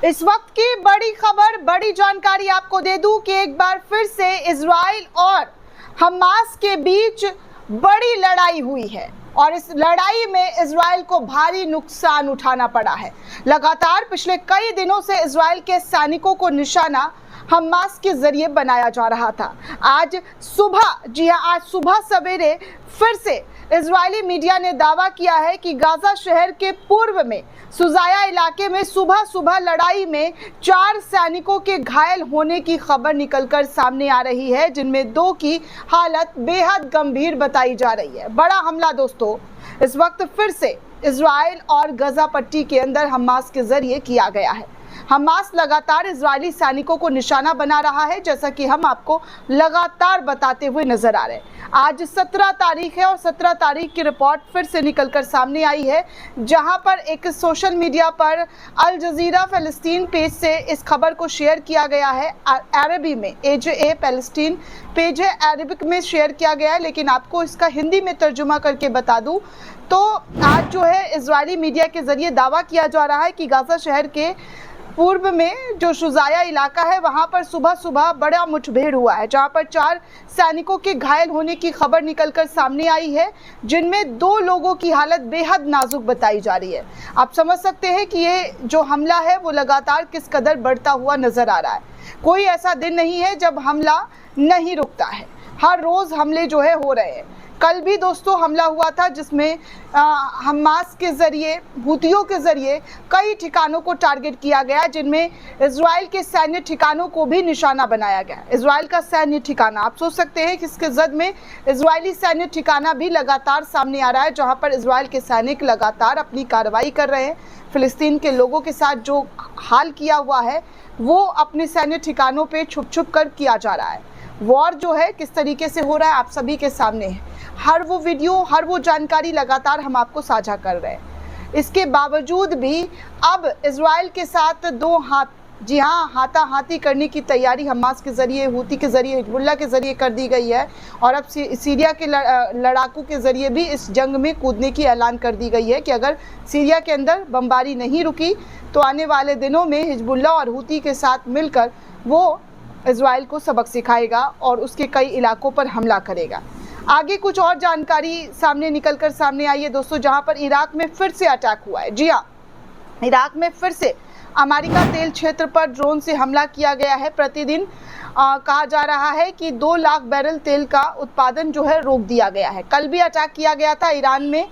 इस वक्त की बड़ी खबर, बड़ी जानकारी आपको दे दूं कि एक बार फिर से इजराइल और हमास के बीच बड़ी लड़ाई हुई है और इस लड़ाई में इजराइल को भारी नुकसान उठाना पड़ा है। लगातार पिछले कई दिनों से इजराइल के सैनिकों को निशाना हमास के जरिए बनाया जा रहा था। आज सुबह, जी हां, आज सुबह सवेरे फिर से इजरायली मीडिया ने दावा किया है कि गाजा शहर के पूर्व में सुजाया इलाके में सुबह सुबह लड़ाई में 4 सैनिकों के घायल होने की खबर निकलकर सामने आ रही है, जिनमें 2 की हालत बेहद गंभीर बताई जा रही है। बड़ा हमला दोस्तों इस वक्त फिर से इजराइल और गजा पट्टी के अंदर हमास के जरिए किया गया है। हमास लगातार इजरायली सैनिकों को निशाना बना रहा है, जैसा कि हम आपको लगातार बताते हुए नजर आ रहे हैं। आज 17 तारीख है और 17 तारीख की रिपोर्ट फिर से निकलकर सामने आई है, जहां पर एक सोशल मीडिया पर अल जजीरा फ़लस्तीन पेज से इस खबर को शेयर किया गया है। अरबी में AJA पैलेस्टीन पेज है, अरबिक में शेयर किया गया है, लेकिन आपको इसका हिंदी में तर्जुमा करके बता दूं तो आज जो है इजरायली मीडिया के जरिए दावा किया जा रहा है कि गाजा शहर के पूर्व में जो शुजाया इलाका है वहां पर सुबह सुबह बड़ा मुठभेड़ हुआ है, जहां पर 4 सैनिकों के घायल होने की खबर निकलकर सामने आई है, जिनमें 2 लोगों की हालत बेहद नाजुक बताई जा रही है। आप समझ सकते हैं कि ये जो हमला है वो लगातार किस कदर बढ़ता हुआ नजर आ रहा है। कोई ऐसा दिन नहीं है जब हमला नहीं रुकता है, हर रोज हमले जो है हो रहे हैं। कल भी दोस्तों हमला हुआ था, जिसमें हमास के जरिए, हुतियों के जरिए कई ठिकानों को टारगेट किया गया, जिनमें इजराइल के सैन्य ठिकानों को भी निशाना बनाया गया। इजराइल का सैन्य ठिकाना, आप सोच सकते हैं कि इसके जद में इजरायली सैन्य ठिकाना भी लगातार सामने आ रहा है, जहां पर इजराइल के सैनिक लगातार अपनी कार्रवाई कर रहे हैं। फिलिस्तीन के लोगों के साथ जो हाल किया हुआ है वो अपने सैन्य ठिकानों पर छुप छुप कर किया जा रहा है। वॉर जो है किस तरीके से हो रहा है आप सभी के सामने है। हर वो वीडियो, हर वो जानकारी लगातार हम आपको साझा कर रहे हैं। इसके बावजूद भी अब इजराइल के साथ 2 हाथ, जी हाँ, हाथाहाथी करने की तैयारी हमास के जरिए, हूती के जरिए, हिजबुल्लाह के जरिए कर दी गई है और अब सीरिया के लड़ाकू के जरिए भी इस जंग में कूदने की ऐलान कर दी गई है कि अगर सीरिया के अंदर बमबारी नहीं रुकी तो आने वाले दिनों में हिजबुल्लाह और हूती के साथ मिलकर वो इजराइल को सबक सिखाएगा और उसके कई इलाकों पर हमला करेगा। आगे कुछ और जानकारी सामने निकलकर सामने आई है दोस्तों, जहां पर इराक में फिर से अटैक हुआ है। जी हाँ, इराक में फिर से अमेरिका तेल क्षेत्र पर ड्रोन से हमला किया गया है। प्रतिदिन कहा जा रहा है कि 2 लाख बैरल तेल का उत्पादन जो है रोक दिया गया है। कल भी अटैक किया गया था ईरान में,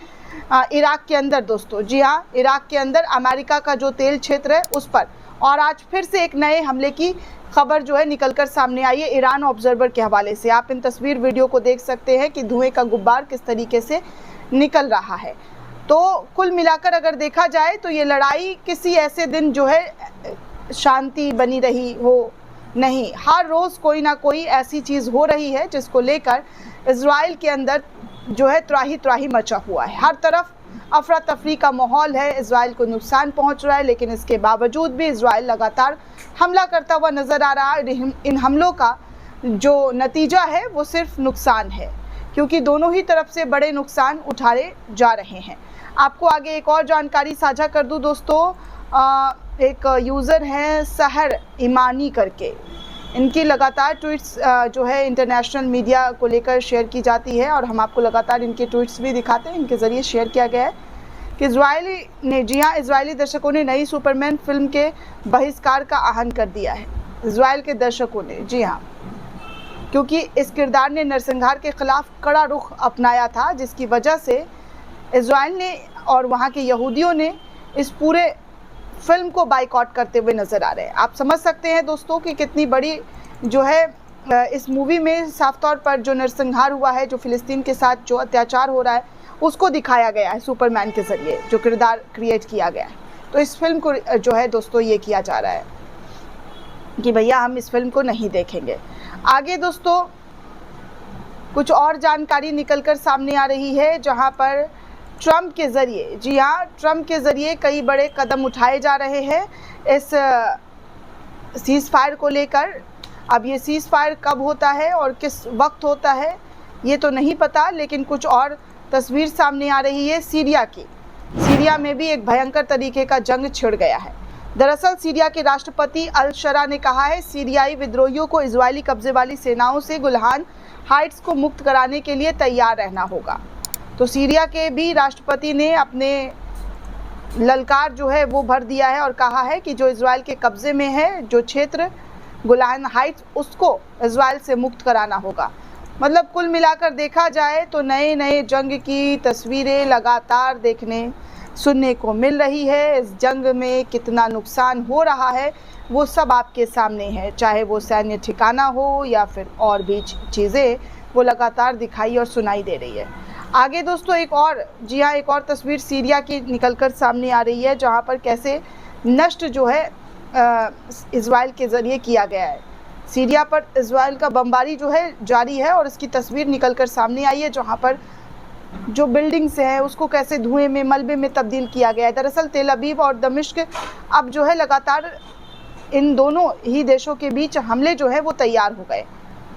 इराक के अंदर दोस्तों। जी हाँ, इराक के अंदर अमेरिका का जो तेल क्षेत्र है उस पर, और आज फिर से एक नए हमले की खबर जो है निकलकर सामने आई है ईरान ऑब्जर्वर के हवाले से। आप इन तस्वीर वीडियो को देख सकते हैं कि धुएं का गुब्बार किस तरीके से निकल रहा है। तो कुल मिलाकर अगर देखा जाए तो ये लड़ाई किसी ऐसे दिन जो है शांति बनी रही हो नहीं, हर रोज़ कोई ना कोई ऐसी चीज़ हो रही है जिसको लेकर इजराइल के अंदर जो है त्राही त्राही मचा हुआ है। हर तरफ अफरा तफरी का माहौल है, इजराइल को नुकसान पहुंच रहा है, लेकिन इसके बावजूद भी इजराइल लगातार हमला करता हुआ नज़र आ रहा है। इन हमलों का जो नतीजा है वो सिर्फ नुकसान है, क्योंकि दोनों ही तरफ से बड़े नुकसान उठाए जा रहे हैं। आपको आगे एक और जानकारी साझा कर दूं दोस्तों, एक यूज़र हैं सहर ईमानी करके, इनकी लगातार ट्वीट्स जो है इंटरनेशनल मीडिया को लेकर शेयर की जाती है और हम आपको लगातार इनके ट्वीट्स भी दिखाते हैं। इनके ज़रिए शेयर किया गया है कि इजरायली ने, जी हाँ, इजरायली दर्शकों ने नई सुपरमैन फिल्म के बहिष्कार का आह्वान कर दिया है। इजराइल के दर्शकों ने, जी हाँ, क्योंकि इस किरदार ने नरसंहार के खिलाफ कड़ा रुख अपनाया था, जिसकी वजह से इजराइल ने और वहाँ के यहूदियों ने इस पूरे फिल्म को बाइकआउट करते हुए नज़र आ रहे हैं। आप समझ सकते हैं दोस्तों कि कितनी बड़ी जो है इस मूवी में साफ तौर पर जो नरसंहार हुआ है, जो फ़िलिस्तीन के साथ जो अत्याचार हो रहा है उसको दिखाया गया है सुपरमैन के ज़रिए, जो किरदार क्रिएट किया गया है। तो इस फिल्म को जो है दोस्तों ये किया जा रहा है कि भैया हम इस फिल्म को नहीं देखेंगे। आगे दोस्तों कुछ और जानकारी निकलकर सामने आ रही है, जहाँ पर ट्रंप के ज़रिए, जी हाँ, ट्रंप के ज़रिए कई बड़े कदम उठाए जा रहे हैं इस सीज़ फायर को लेकर। अब ये सीज़ फायर कब होता है और किस वक्त होता है ये तो नहीं पता, लेकिन कुछ और तस्वीर सामने आ रही है सीरिया की। सीरिया में भी एक भयंकर तरीके का जंग छिड़ गया है। दरअसल सीरिया के राष्ट्रपति अल शरा ने कहा है सीरियाई विद्रोहियों को इजरायली कब्जे वाली सेनाओं से गोलान हाइट्स को मुक्त कराने के लिए तैयार रहना होगा। तो सीरिया के भी राष्ट्रपति ने अपने ललकार जो है वो भर दिया है और कहा है कि जो इजराइल के कब्जे में है जो क्षेत्र गोलान हाइट्स, उसको इजराइल से मुक्त कराना होगा। मतलब कुल मिलाकर देखा जाए तो नए नए जंग की तस्वीरें लगातार देखने सुनने को मिल रही है। इस जंग में कितना नुकसान हो रहा है वो सब आपके सामने है, चाहे वो सैन्य ठिकाना हो या फिर और भी चीज़ें, वो लगातार दिखाई और सुनाई दे रही है। आगे दोस्तों एक और तस्वीर सीरिया की निकलकर सामने आ रही है, जहां पर कैसे नष्ट जो है इजराइल के ज़रिए किया गया है। सीरिया पर इजराइल का बमबारी जो है जारी है और इसकी तस्वीर निकलकर सामने आई है, जहां पर जो बिल्डिंग्स हैं उसको कैसे धुएं में, मलबे में तब्दील किया गया है। दरअसल तेल अवीव और दमिश्क अब जो है लगातार इन दोनों ही देशों के बीच हमले जो है वो तैयार हो गए।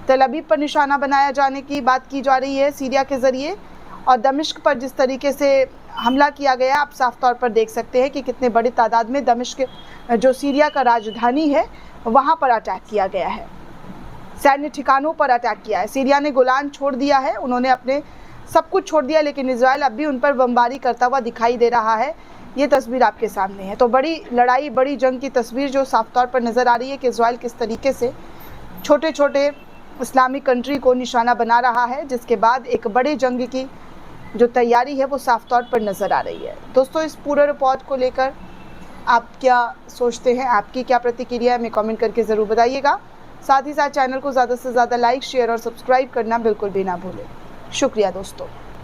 तेल अवीव पर निशाना बनाया जाने की बात की जा रही है सीरिया के ज़रिए, और दमिश्क पर जिस तरीके से हमला किया गया आप साफ तौर पर देख सकते हैं कि कितने बड़ी तादाद में दमिश्क जो सीरिया का राजधानी है वहाँ पर अटैक किया गया है, सैन्य ठिकानों पर अटैक किया है। सीरिया ने गोलान छोड़ दिया है, उन्होंने अपने सब कुछ छोड़ दिया, लेकिन इजराइल अब भी उन पर बमबारी करता हुआ दिखाई दे रहा है। ये तस्वीर आपके सामने है। तो बड़ी लड़ाई, बड़ी जंग की तस्वीर जो साफ तौर पर नज़र आ रही है कि इजराइल किस तरीके से छोटे छोटे इस्लामिक कंट्री को निशाना बना रहा है, जिसके बाद एक बड़े जंग की जो तैयारी है वो साफ तौर पर नज़र आ रही है। दोस्तों इस पूरे रिपोर्ट को लेकर आप क्या सोचते हैं, आपकी क्या प्रतिक्रिया है, हमें कमेंट करके ज़रूर बताइएगा। साथ ही साथ चैनल को ज़्यादा से ज़्यादा लाइक, शेयर और सब्सक्राइब करना बिल्कुल भी ना भूलें। शुक्रिया दोस्तों।